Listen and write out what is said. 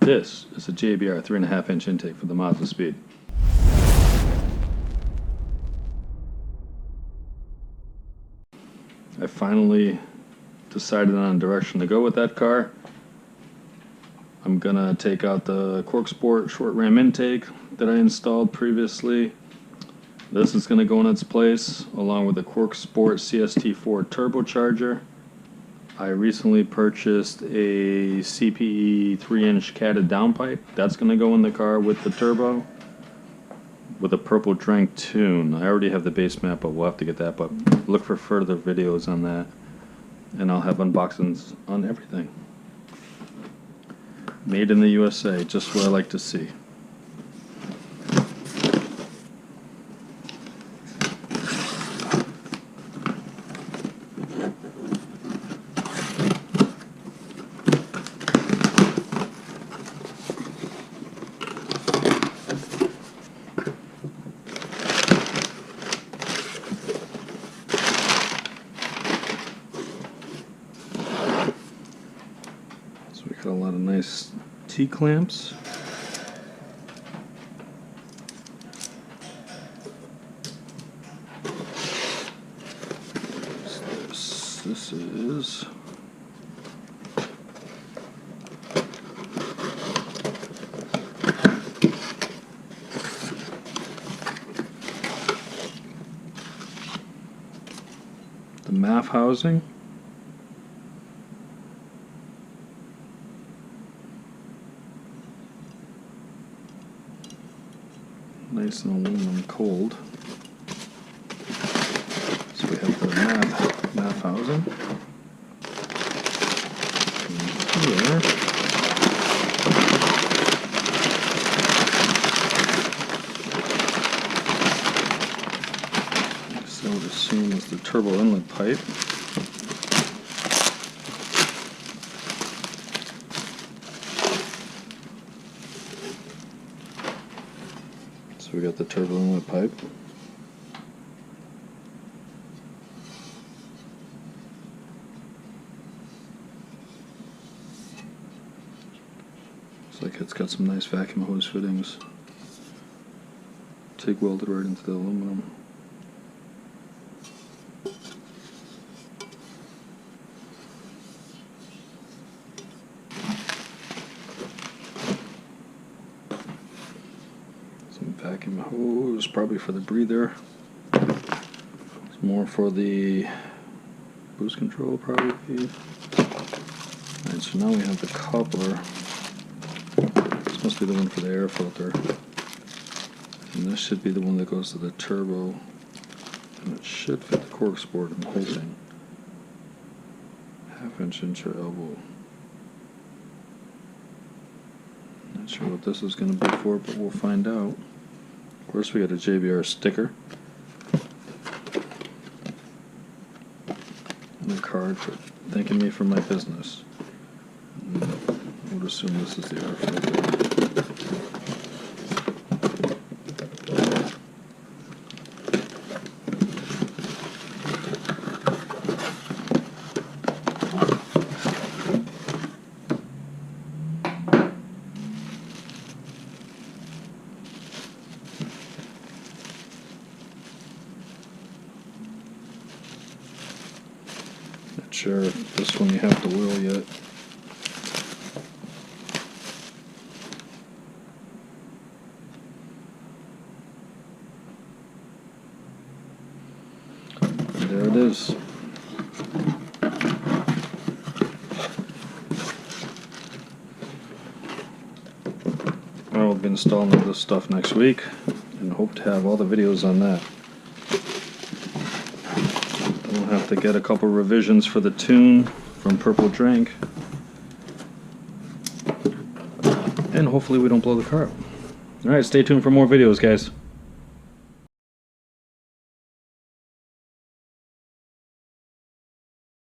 This is a JBR 3.5-inch intake for the Mazdaspeed. I finally decided on a direction to go with that car. I'm gonna take out the Cork Sport short ram intake that I installed previously. This is gonna go in its place along with the Cork Sport CST4 turbocharger. I recently purchased a CPE 3-inch catted downpipe. That's going to go in the car with the turbo with a purple drank tune. I already have the base map, but we'll have to get that. But look for further videos on that, and I'll have unboxings on everything. Made in the USA, just what I like to see. We got a lot of nice T-clamps. This is the MAF housing. Nice and aluminum cold. So we have the MAF housing. And here, so I would assume is the turbo inlet pipe. So we got the turbo inlet pipe. Looks like it's got some nice vacuum hose fittings. TIG welded right into the aluminum. Vacuum hose, probably for the breather. It's more for the boost control, probably. Alright, so now we have the coupler. This must be the one for the air filter. And this should be the one that goes to the turbo. And it should fit the Cork Sport, I'm hoping. 1/2 inch or elbow. Not sure what this is going to be for, but we'll find out. Of course, we got a JBR sticker and a card for thanking me for my business. I would assume this is the air filter. Not sure if this one you have to wheel yet. And there it is. I will be installing this stuff next week and hope to have all the videos on that. We'll have to get a couple revisions for the tune from Purple Drink, and hopefully we don't blow the car up. Alright, stay tuned for more videos, guys.